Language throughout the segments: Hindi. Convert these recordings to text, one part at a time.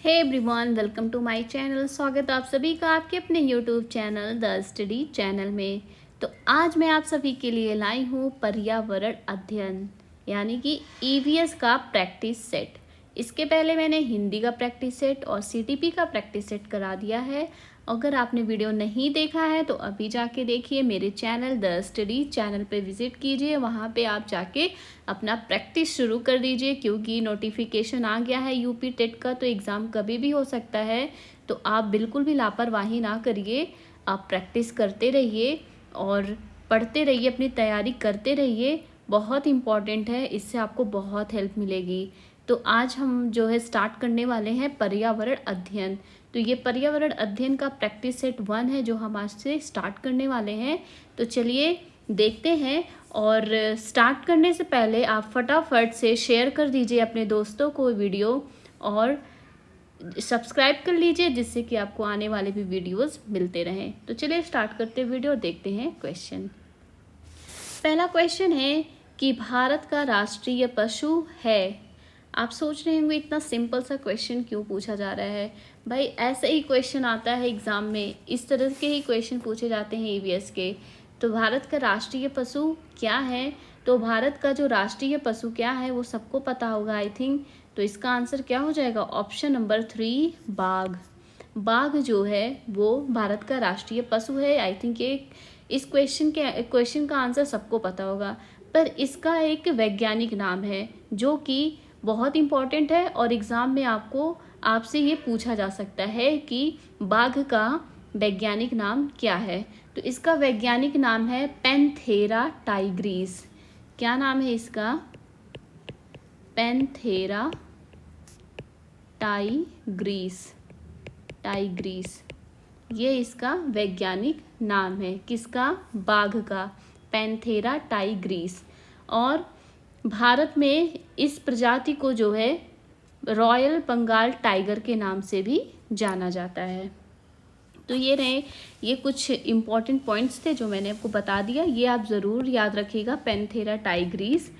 Hey everyone, welcome to my channel. स्वागत है आप सभी का आपके अपने YouTube channel The Study Channel में। तो आज मैं आप सभी के लिए लाई हूँ पर्यावरण अध्ययन यानी कि ईवीएस का प्रैक्टिस सेट। इसके पहले मैंने हिंदी का प्रैक्टिस सेट और सीटीपी का प्रैक्टिस सेट करा दिया है। अगर आपने वीडियो नहीं देखा है तो अभी जाके देखिए, मेरे चैनल द स्टडी चैनल पे विजिट कीजिए। वहाँ पे आप जाके अपना प्रैक्टिस शुरू कर दीजिए, क्योंकि नोटिफिकेशन आ गया है यूपी टेट का, तो एग्ज़ाम कभी भी हो सकता है। तो आप बिल्कुल भी लापरवाही ना करिए, आप प्रैक्टिस करते रहिए और पढ़ते रहिए, अपनी तैयारी करते रहिए। बहुत इम्पॉर्टेंट है, इससे आपको बहुत हेल्प मिलेगी। तो आज हम जो है स्टार्ट करने वाले हैं पर्यावरण अध्ययन। तो ये पर्यावरण अध्ययन का प्रैक्टिस सेट 1 है जो हम आज से स्टार्ट करने वाले हैं। तो चलिए देखते हैं। और स्टार्ट करने से पहले आप फटाफट से शेयर कर दीजिए अपने दोस्तों को वीडियो और सब्सक्राइब कर लीजिए, जिससे कि आपको आने वाले भी वीडियोस मिलते रहें। तो चलिए स्टार्ट करते वीडियो और देखते हैं क्वेश्चन। पहला क्वेश्चन है कि भारत का राष्ट्रीय पशु है। आप सोच रहे होंगे इतना सिंपल सा क्वेश्चन क्यों पूछा जा रहा है। भाई ऐसे ही क्वेश्चन आता है एग्ज़ाम में, इस तरह के ही क्वेश्चन पूछे जाते हैं ईवीएस के। तो भारत का राष्ट्रीय पशु क्या है? तो भारत का जो राष्ट्रीय पशु क्या है वो सबको पता होगा आई थिंक। तो इसका आंसर क्या हो जाएगा? ऑप्शन नंबर 3 बाघ। बाघ जो है वो भारत का राष्ट्रीय पशु है। आई थिंक ये इस क्वेश्चन का आंसर सबको पता होगा, पर इसका एक वैज्ञानिक नाम है जो कि बहुत इम्पॉर्टेंट है और एग्ज़ाम में आपसे ये पूछा जा सकता है कि बाघ का वैज्ञानिक नाम क्या है। तो इसका वैज्ञानिक नाम है पैंथेरा टाइग्रीस। क्या नाम है इसका? पैंथेरा टाइग्रीस। ये इसका वैज्ञानिक नाम है। किसका? बाघ का, पैंथेरा टाइग्रीस। और भारत में इस प्रजाति को जो है रॉयल बंगाल टाइगर के नाम से भी जाना जाता है। तो ये कुछ इम्पॉर्टेंट पॉइंट्स थे जो मैंने आपको बता दिया। ये आप ज़रूर याद रखिएगा। पैंथेरा टाइग्रीस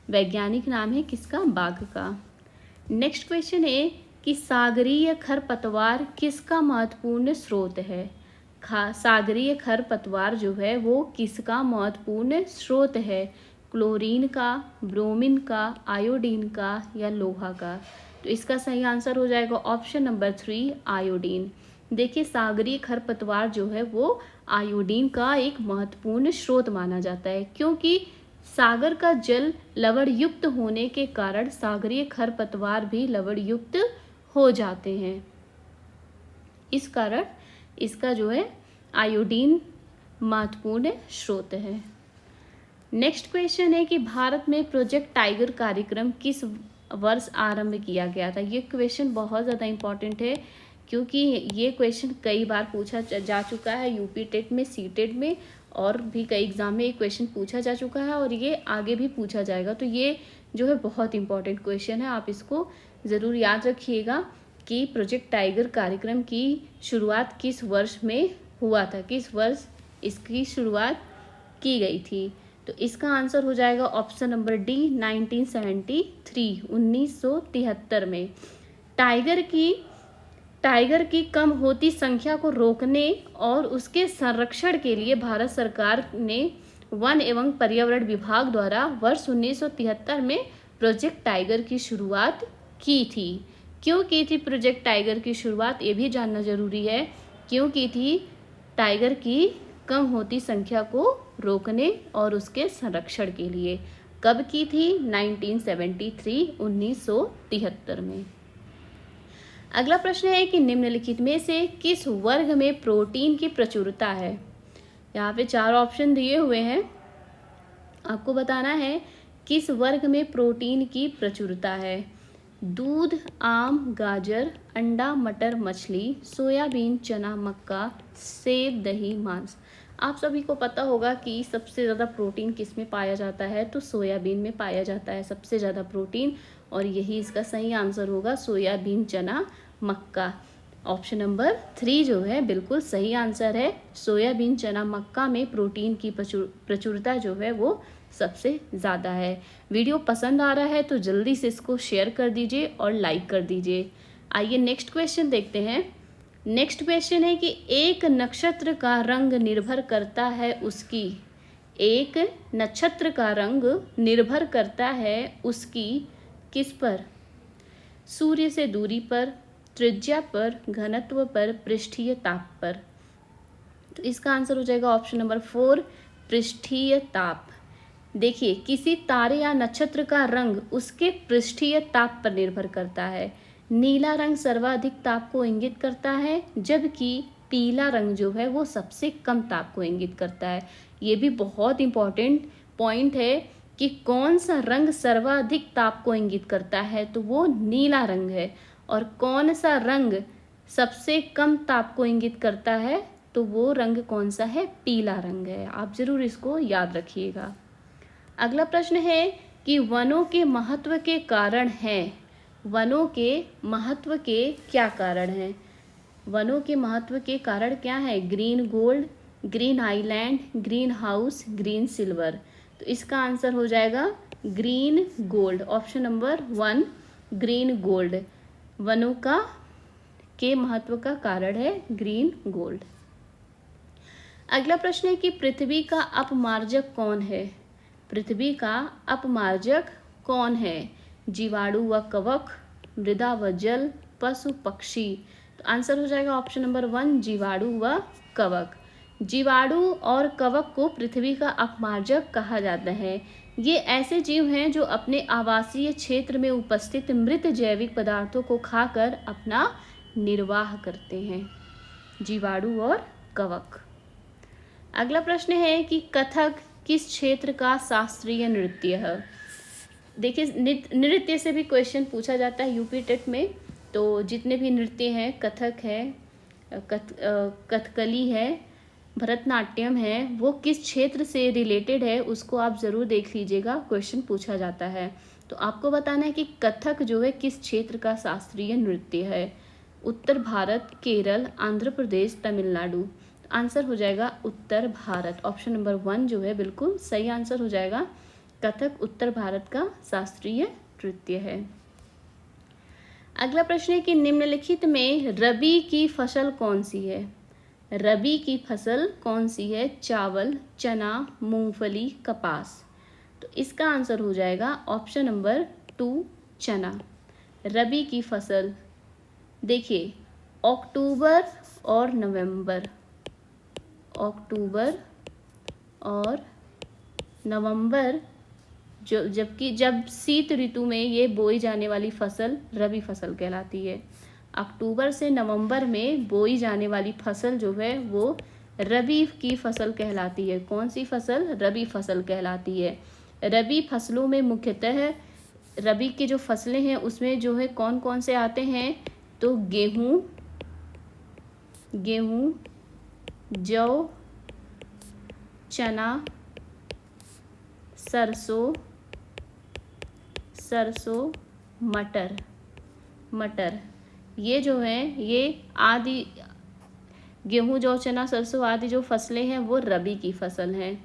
वैज्ञानिक नाम है किसका? बाघ का। नेक्स्ट क्वेश्चन है कि सागरीय खरपतवार किसका महत्वपूर्ण स्रोत है? सागरीय खरपतवार जो है वो किसका महत्वपूर्ण स्रोत है? क्लोरीन का, ब्रोमीन का, आयोडीन का या लोहा का? तो इसका सही आंसर हो जाएगा ऑप्शन नंबर 3 आयोडीन। देखिए सागरीय खरपतवार जो है वो आयोडीन का एक महत्वपूर्ण स्रोत माना जाता है, क्योंकि सागर का जल लवण युक्त होने के कारण सागरीय खरपतवार भी लवण युक्त हो जाते हैं। इस कारण इसका जो है आयोडीन महत्वपूर्ण स्रोत है। नेक्स्ट क्वेश्चन है कि भारत में प्रोजेक्ट टाइगर कार्यक्रम किस वर्ष आरंभ किया गया था? ये क्वेश्चन बहुत ज़्यादा इम्पॉर्टेंट है, क्योंकि ये क्वेश्चन कई बार पूछा जा चुका है यूपी टेट में, सी टेट में, और भी कई एग्जाम में ये क्वेश्चन पूछा जा चुका है और ये आगे भी पूछा जाएगा। तो ये जो है बहुत इंपॉर्टेंट क्वेश्चन है, आप इसको ज़रूर याद रखिएगा कि प्रोजेक्ट टाइगर कार्यक्रम की शुरुआत किस वर्ष में हुआ था, किस वर्ष इसकी शुरुआत की गई थी। तो इसका आंसर हो जाएगा ऑप्शन नंबर डी 1973, 1973 में। टाइगर की कम होती संख्या को रोकने और उसके संरक्षण के लिए भारत सरकार ने वन एवं पर्यावरण विभाग द्वारा वर्ष 1973 में प्रोजेक्ट टाइगर की शुरुआत की थी। क्यों की थी प्रोजेक्ट टाइगर की शुरुआत, ये भी जानना जरूरी है। क्यों की थी? टाइगर की कम होती संख्या को रोकने और उसके संरक्षण के लिए। कब की थी? 1973, 1973 में। अगला प्रश्न है कि निम्नलिखित में से किस वर्ग में प्रोटीन की प्रचुरता है? यहाँ पे 4 ऑप्शन दिए हुए हैं, आपको बताना है किस वर्ग में प्रोटीन की प्रचुरता है। दूध, आम, गाजर, अंडा, मटर, मछली, सोयाबीन, चना, मक्का, सेब, दही, मांस। आप सभी को पता होगा कि सबसे ज़्यादा प्रोटीन किस में पाया जाता है? तो सोयाबीन में पाया जाता है सबसे ज़्यादा प्रोटीन, और यही इसका सही आंसर होगा, सोयाबीन, चना, मक्का। ऑप्शन नंबर 3 जो है बिल्कुल सही आंसर है। सोयाबीन, चना, मक्का में प्रोटीन की प्रचुरता जो है वो सबसे ज़्यादा है। वीडियो पसंद आ रहा है तो जल्दी से इसको शेयर कर दीजिए और लाइक कर दीजिए। आइए नेक्स्ट क्वेश्चन देखते हैं। नेक्स्ट क्वेश्चन है कि एक नक्षत्र का रंग निर्भर करता है उसकी, एक नक्षत्र का रंग निर्भर करता है उसकी किस पर? सूर्य से दूरी पर, त्रिज्या पर, घनत्व पर, पृष्ठीय ताप पर। तो इसका आंसर हो जाएगा ऑप्शन नंबर 4, पृष्ठीय ताप। देखिए, किसी तारे या नक्षत्र का रंग उसके पृष्ठीय ताप पर निर्भर करता है। नीला रंग सर्वाधिक ताप को इंगित करता है, जबकि पीला रंग जो है वो सबसे कम ताप को इंगित करता है। ये भी बहुत इंपॉर्टेंट पॉइंट है कि कौन सा रंग सर्वाधिक ताप को इंगित करता है, तो वो नीला रंग है। और कौन सा रंग सबसे कम ताप को इंगित करता है, तो वो रंग कौन सा है? पीला रंग है। आप जरूर इसको याद रखिएगा। अगला प्रश्न है कि वनों के महत्व के कारण हैं। वनों के महत्व के क्या कारण हैं? वनों के महत्व के कारण क्या है? Green gold, green island, green house, green silver. तो इसका आंसर हो जाएगा green gold, option number 1 green gold. वनों का के महत्व का कारण है ग्रीन गोल्ड। अगला प्रश्न है कि पृथ्वी का अपमार्जक कौन है? पृथ्वी का अपमार्जक कौन है? जीवाणु व कवक, मृदा व जल, पशु पक्षी। तो आंसर हो जाएगा ऑप्शन नंबर 1 जीवाणु व कवक। जीवाणु और कवक को पृथ्वी का अपमार्जक कहा जाता है। ये ऐसे जीव हैं जो अपने आवासीय क्षेत्र में उपस्थित मृत जैविक पदार्थों को खाकर अपना निर्वाह करते हैं, जीवाणु और कवक। अगला प्रश्न है कि कथक किस क्षेत्र का शास्त्रीय नृत्य है? देखिए, नृत्य से भी क्वेश्चन पूछा जाता है यूपी टेट में। तो जितने भी नृत्य हैं, कथक है, कथकली है, भरतनाट्यम है, वो किस क्षेत्र से रिलेटेड है उसको आप ज़रूर देख लीजिएगा, क्वेश्चन पूछा जाता है। तो आपको बताना है कि कथक जो है किस क्षेत्र का शास्त्रीय नृत्य है। उत्तर भारत, केरल, आंध्र प्रदेश, तमिलनाडु। आंसर हो जाएगा उत्तर भारत, ऑप्शन नंबर 1 जो है बिल्कुल सही आंसर हो जाएगा। कथक उत्तर भारत का शास्त्रीय नृत्य है। अगला प्रश्न है कि निम्नलिखित में रबी की फसल कौन सी है? रबी की फसल कौन सी है? चावल, चना, मूंगफली, कपास। तो इसका आंसर हो जाएगा ऑप्शन नंबर 2 चना। रबी की फसल देखिए, अक्टूबर और नवंबर, अक्टूबर और नवंबर जब शीत ऋतु में ये बोई जाने वाली फसल रबी फसल कहलाती है। अक्टूबर से नवंबर में बोई जाने वाली फसल जो है वो रबी की फसल कहलाती है। कौन सी फसल? रबी फसल कहलाती है। रबी फसलों में मुख्यतः रबी की जो फसलें हैं उसमें जो है कौन कौन से आते हैं? तो गेहूँ, जौ, चना, सरसों, मटर, ये जो हैं ये आदि गेहूँ, जौ, चना, सरसों आदि जो फसलें हैं वो रबी की फसल हैं।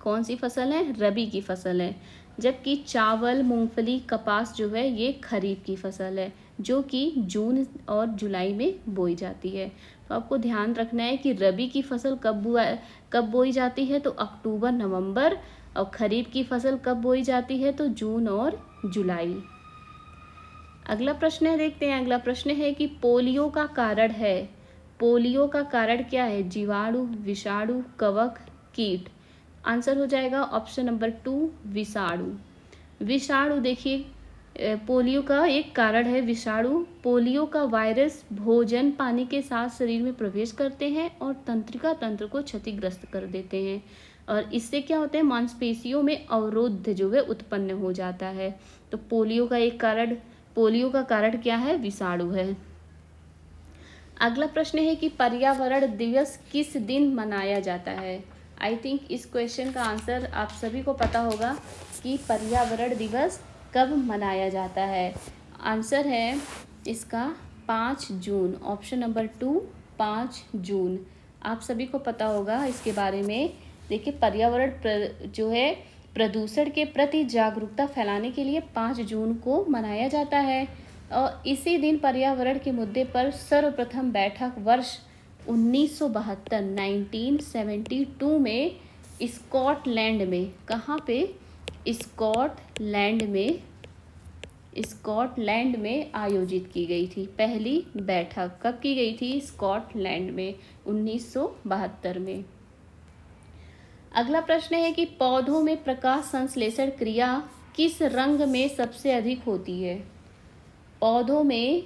कौन सी फसल है? रबी की फसल है। जबकि चावल, मूंगफली, कपास जो है ये खरीफ की फसल है, जो कि जून और जुलाई में बोई जाती है। तो आपको ध्यान रखना है कि रबी की फसल कब बोई जाती है? तो अक्टूबर, नवंबर। और खरीफ की फसल कब बोई जाती है? तो जून और जुलाई। अगला प्रश्न है, देखते हैं। अगला प्रश्न है कि पोलियो का कारण है। पोलियो का कारण क्या है? जीवाणु, विषाणु, कवक, कीट। आंसर हो जाएगा ऑप्शन नंबर 2 विषाणु। विषाणु देखिए, पोलियो का एक कारण है विषाणु। पोलियो का वायरस भोजन पानी के साथ शरीर में प्रवेश करते हैं और तंत्रिका तंत्र को क्षतिग्रस्त कर देते हैं, और इससे क्या होता है? मांसपेशियों में अवरोध जो है उत्पन्न हो जाता है। तो पोलियो का कारण क्या है? विषाणु है। अगला प्रश्न है कि पर्यावरण दिवस किस दिन मनाया जाता है? आई थिंक इस क्वेश्चन का आंसर आप सभी को पता होगा कि पर्यावरण दिवस कब मनाया जाता है। आंसर है इसका 5 जून, ऑप्शन नंबर 2 5 जून। आप सभी को पता होगा इसके बारे में। देखिए, पर्यावरण जो है प्रदूषण के प्रति जागरूकता फैलाने के लिए 5 जून को मनाया जाता है। और इसी दिन पर्यावरण के मुद्दे पर सर्वप्रथम बैठक वर्ष 1972 में स्कॉटलैंड में, कहाँ पे? स्कॉटलैंड में आयोजित की गई थी। पहली बैठक कब की गई थी? स्कॉटलैंड में 1972 में। अगला प्रश्न है कि पौधों में प्रकाश संश्लेषण क्रिया किस रंग में सबसे अधिक होती है? पौधों में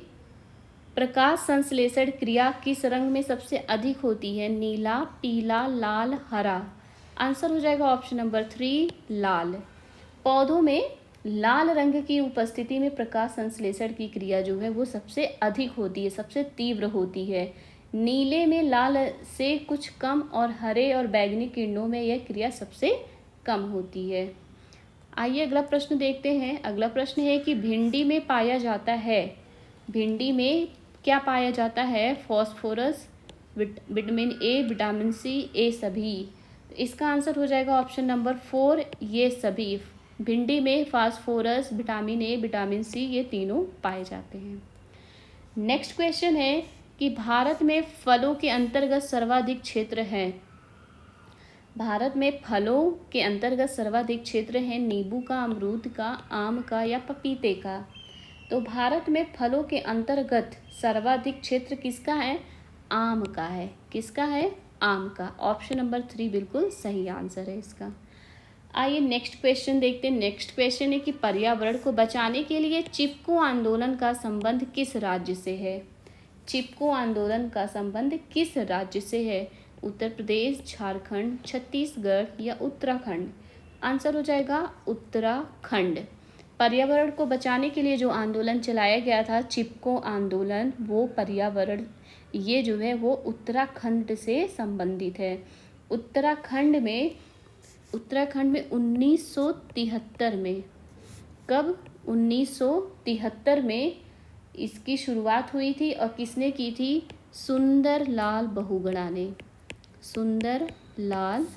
प्रकाश संश्लेषण क्रिया किस रंग में सबसे अधिक होती है? नीला, पीला, लाल, हरा। आंसर हो जाएगा ऑप्शन नंबर 3 लाल। पौधों में लाल रंग की उपस्थिति में प्रकाश संश्लेषण की क्रिया जो है वो सबसे अधिक होती है, सबसे तीव्र होती है। नीले में लाल से कुछ कम और हरे और बैंगनी किरणों में यह क्रिया सबसे कम होती है। आइए अगला प्रश्न देखते हैं। अगला प्रश्न है कि भिंडी में पाया जाता है, भिंडी में क्या पाया जाता है? Phosphorus, vitamin A, vitamin C, ए सभी। तो इसका आंसर हो जाएगा ऑप्शन नंबर 4 ये सभी। भिंडी में phosphorus, vitamin A, vitamin C ये तीनों पाए जाते हैं। नेक्स्ट क्वेश्चन है कि भारत में फलों के अंतर्गत सर्वाधिक क्षेत्र है। भारत में फलों के अंतर्गत सर्वाधिक क्षेत्र है नींबू का, अमरूद का, आम का या पपीते का। तो भारत में फलों के अंतर्गत सर्वाधिक क्षेत्र किसका है? आम का है। किसका है? आम का। ऑप्शन नंबर 3 बिल्कुल सही आंसर है इसका। आइए नेक्स्ट क्वेश्चन देखते हैं। नेक्स्ट क्वेश्चन है कि पर्यावरण को बचाने के लिए चिपको आंदोलन का संबंध किस राज्य से है? चिपको आंदोलन का संबंध किस राज्य से है? उत्तर प्रदेश, झारखंड, छत्तीसगढ़ या उत्तराखंड। आंसर हो जाएगा उत्तराखंड। पर्यावरण को बचाने के लिए जो आंदोलन चलाया गया था चिपको आंदोलन, वो पर्यावरण ये जो है वो उत्तराखंड से संबंधित है। उत्तराखंड में 1973 में, कब? 1973 में इसकी शुरुआत हुई थी और किसने की थी? सुंदरलाल बहुगुणा ने। सुंदरलाल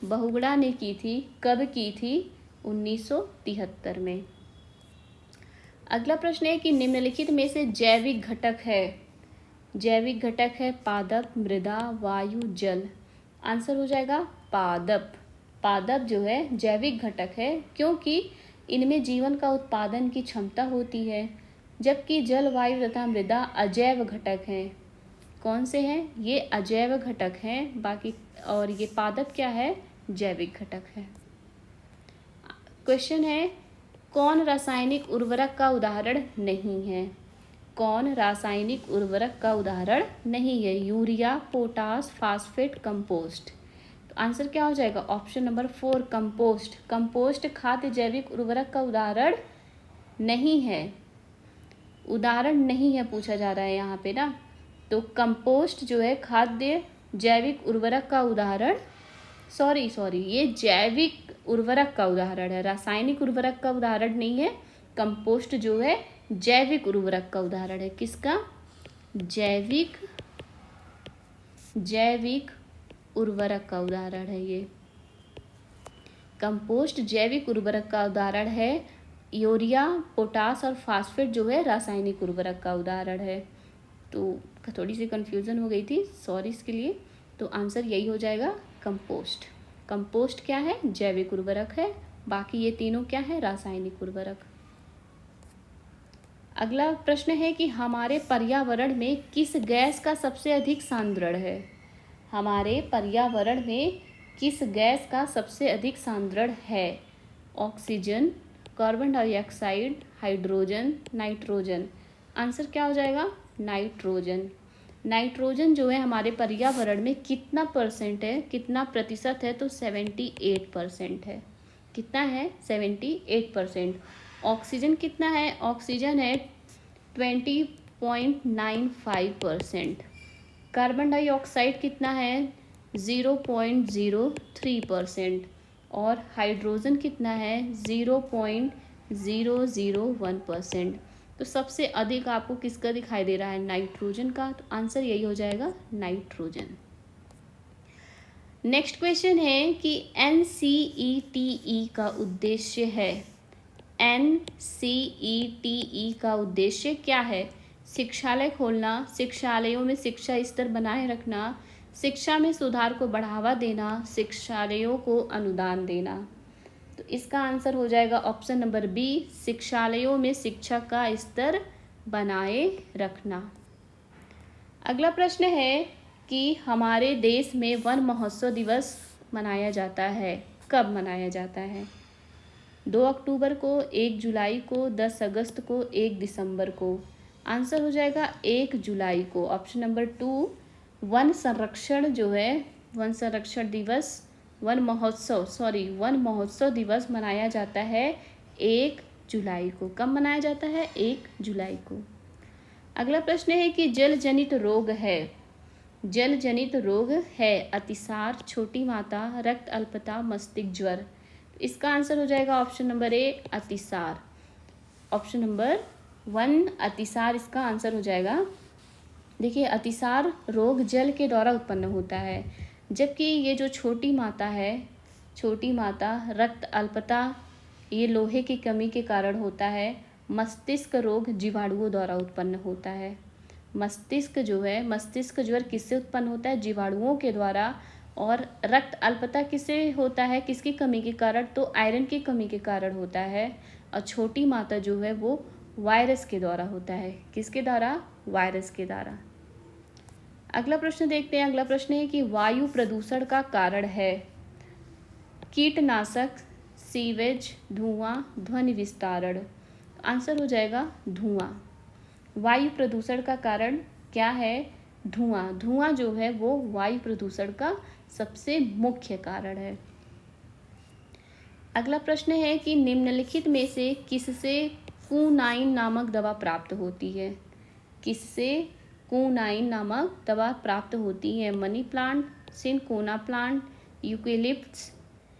बहुगुणा ने की थी। कब की थी? 1973 में। अगला प्रश्न है कि निम्नलिखित में से जैविक घटक है पादप, मृदा, वायु, जल। आंसर हो जाएगा पादप। पादप जो है जैविक घटक है क्योंकि इनमें जीवन का उत्पादन की क्षमता होती है, जबकि जल, वायु तथा मृदा अजैव घटक हैं। कौन से हैं? ये अजैव घटक हैं। बाकी और ये पादप क्या है? जैविक घटक है। क्वेश्चन है कौन रासायनिक उर्वरक का उदाहरण नहीं है? कौन रासायनिक उर्वरक का उदाहरण नहीं है? Urea, potash, phosphate, compost. तो आंसर क्या हो जाएगा? Option number 4 compost. कंपोस्ट खाद्य जैविक उर्वरक का उदाहरण नहीं है। उदाहरण नहीं है पूछा जा रहा है यहाँ पे ना। तो कंपोस्ट जो है खाद्य जैविक उर्वरक का उदाहरण, सॉरी ये जैविक उर्वरक का उदाहरण है, रासायनिक उर्वरक का उदाहरण नहीं है। कंपोस्ट जो है जैविक उर्वरक का उदाहरण है। किसका? जैविक उर्वरक का उदाहरण है ये। कंपोस्ट जैविक उर्वरक का उदाहरण है। यूरिया, पोटास और फास्फेट जो है रासायनिक उर्वरक का उदाहरण है। तो थोड़ी सी कंफ्यूजन हो गई थी, सॉरी इसके लिए। तो आंसर यही हो जाएगा कंपोस्ट। कंपोस्ट क्या है? जैविक उर्वरक है। बाकी ये तीनों क्या है? रासायनिक उर्वरक। अगला प्रश्न है कि हमारे पर्यावरण में किस गैस का सबसे अधिक सांद्रण है? हमारे पर्यावरण में किस गैस का सबसे अधिक सांद्रण है? Oxygen, carbon dioxide, hydrogen, nitrogen. Answer क्या हो जाएगा? नाइट्रोजन। नाइट्रोजन जो है हमारे पर्यावरण में कितना परसेंट है, कितना प्रतिशत है? तो 78% है। कितना है? 78%। ऑक्सीजन कितना है? ऑक्सीजन है 20.95%। कार्बन डाइऑक्साइड कितना है? 0.03%। और हाइड्रोजन कितना है? 0.001%। तो सबसे अधिक आपको किसका दिखाई दे रहा है? नाइट्रोजन का। तो आंसर यही हो जाएगा नाइट्रोजन। नेक्स्ट क्वेश्चन है कि NCETE का उद्देश्य है, NCETE का उद्देश्य क्या है? शिक्षालय खोलना, शिक्षालयों में शिक्षा स्तर बनाए रखना, शिक्षा में सुधार को बढ़ावा देना, शिक्षालयों को अनुदान देना। तो इसका आंसर हो जाएगा ऑप्शन नंबर बी, शिक्षालयों में शिक्षा का स्तर बनाए रखना। अगला प्रश्न है कि हमारे देश में वन महोत्सव दिवस मनाया जाता है, कब मनाया जाता है? 2 अक्टूबर को, 1 जुलाई को, 10 अगस्त को, 1 दिसंबर को। आंसर हो जाएगा 1 जुलाई को, ऑप्शन नंबर 2। वन संरक्षण जो है, वन संरक्षण दिवस, वन महोत्सव दिवस मनाया जाता है 1 जुलाई को। कब मनाया जाता है? 1 जुलाई को। अगला प्रश्न है कि जल जनित रोग है अतिसार, छोटी माता, रक्त अल्पता, मस्तिष्क ज्वर। इसका आंसर हो जाएगा ऑप्शन नंबर ए, अतिसार। ऑप्शन नंबर 1 अतिसार इसका आंसर हो जाएगा। देखिए, अतिसार रोग जल के द्वारा उत्पन्न होता है, जबकि ये जो छोटी माता, रक्त अल्पता, ये लोहे की कमी के कारण होता है। मस्तिष्क रोग जीवाणुओं द्वारा उत्पन्न होता है। मस्तिष्क ज्वर किससे उत्पन्न होता है? जीवाणुओं के द्वारा। और रक्त अल्पता किससे होता है? किसकी कमी के कारण? तो आयरन की कमी के कारण होता है। और छोटी माता जो है वो वायरस के द्वारा होता है। किसके द्वारा? वायरस के द्वारा। अगला प्रश्न देखते हैं। अगला प्रश्न है कि वायु प्रदूषण का कारण है कीटनाशक, सीवेज, धुआं, ध्वनि विस्तारण। आंसर हो जाएगा धुआं। वायु प्रदूषण का कारण क्या है? धुआं। धुआं जो है वो वायु प्रदूषण का सबसे मुख्य कारण है। अगला प्रश्न है कि निम्नलिखित में से किससे क्यूनाइन नामक दवा प्राप्त होती है? किससे क्यूनाइन नामक दवा प्राप्त होती है? Money plant, cinchona plant, eucalyptus,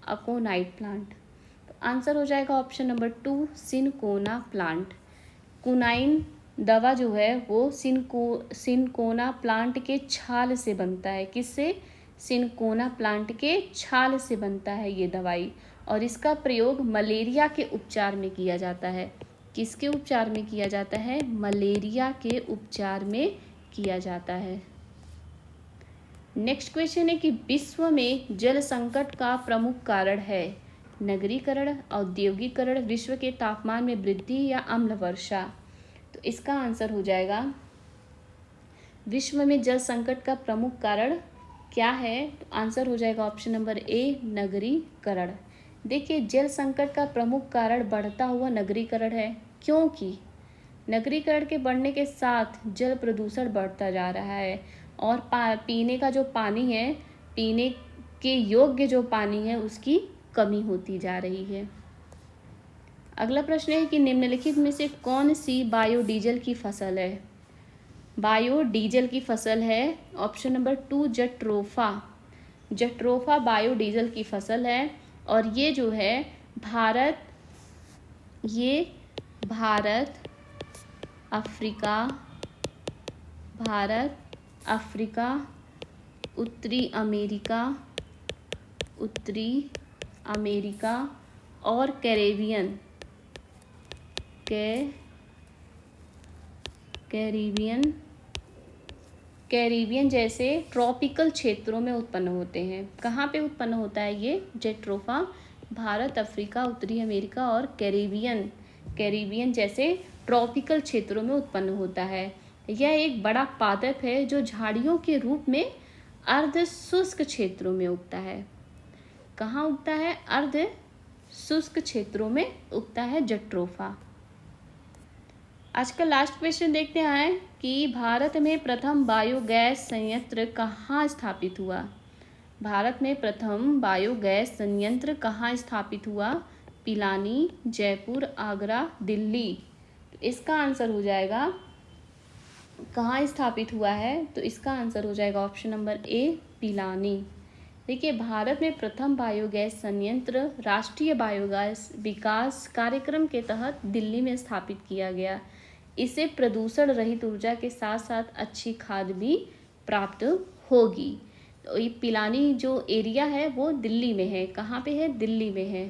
aconite plant. तो आंसर हो जाएगा option number 2, cinchona plant. Quinine दवा जो है वो सिनकोना प्लांट के छाल से बनता है। किससे? सिनकोना प्लांट के छाल से बनता है ये दवाई। और इसका प्रयोग मलेरिया के उपचार में किया जाता है। किसके उपचार में किया जाता है? मलेरिया के उपचार में किया जाता है। नेक्स्ट क्वेश्चन है कि विश्व में जल संकट का प्रमुख कारण है नगरीकरण, औद्योगिकरण, विश्व के तापमान में वृद्धि या अम्ल वर्षा। तो इसका आंसर हो जाएगा, विश्व में जल संकट का प्रमुख कारण क्या है? तो आंसर हो जाएगा ऑप्शन नंबर ए, नगरीकरण। देखिए, जल संकट का प्रमुख कारण बढ़ता हुआ नगरीकरण है, क्योंकि नगरीकरण के बढ़ने के साथ जल प्रदूषण बढ़ता जा रहा है और पीने का जो पानी है, पीने के योग्य जो पानी है उसकी कमी होती जा रही है। अगला प्रश्न है कि निम्नलिखित में से कौन सी बायोडीजल की फसल है? बायोडीजल की फसल है option number 2, jatropha. Jatropha biodiesel की फसल है और ये जो है भारत, अफ्रीका, उत्तरी अमेरिका और कैरिबियन जैसे ट्रॉपिकल क्षेत्रों में उत्पन्न होते हैं। कहाँ पे उत्पन्न होता है ये जेट्रोफा? भारत, अफ्रीका, उत्तरी अमेरिका और कैरिबियन जैसे ट्रॉपिकल क्षेत्रों में उत्पन्न होता है। यह एक बड़ा पादप है जो झाड़ियों के रूप में अर्ध शुष्क क्षेत्रों में उगता है। कहाँ उगता है? अर्ध शुष्क क्षेत्रों में उगता है जट्रोफा। आज का लास्ट क्वेश्चन देखते हैं कि भारत में प्रथम बायोगैस संयंत्र कहाँ स्थापित हुआ? भारत में प्रथम बायोगैस संयंत्र कहाँ स्थापित हुआ? पिलानी, जयपुर, आगरा, दिल्ली। तो इसका आंसर हो जाएगा, कहाँ स्थापित हुआ है? तो इसका आंसर हो जाएगा ऑप्शन नंबर ए, पिलानी। देखिए, भारत में प्रथम बायोगैस संयंत्र राष्ट्रीय बायोगैस विकास कार्यक्रम के तहत दिल्ली में स्थापित किया गया। इससे प्रदूषण रहित ऊर्जा के साथ साथ अच्छी खाद भी प्राप्त होगी। तो ये पिलानी जो एरिया है वो दिल्ली में है। कहाँ पे है? दिल्ली में है।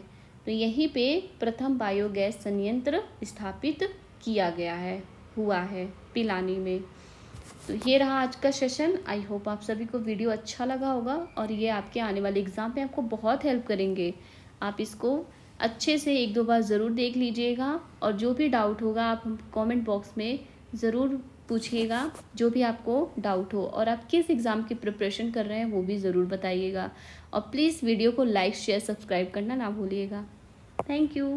तो यहीं पे प्रथम बायोगैस संयंत्र स्थापित किया गया है, हुआ है पिलानी में। तो ये रहा आज का सेशन। आई होप आप सभी को वीडियो अच्छा लगा होगा और ये आपके आने वाले एग्ज़ाम में आपको बहुत हेल्प करेंगे। आप इसको अच्छे से एक दो बार ज़रूर देख लीजिएगा और जो भी डाउट होगा आप कमेंट बॉक्स में ज़रूर पूछिएगा, जो भी आपको डाउट हो। और आप किस एग्ज़ाम की प्रिपरेशन कर रहे हैं वो भी ज़रूर बताइएगा। और प्लीज़ वीडियो को लाइक शेयर सब्सक्राइब करना ना भूलिएगा। Thank you.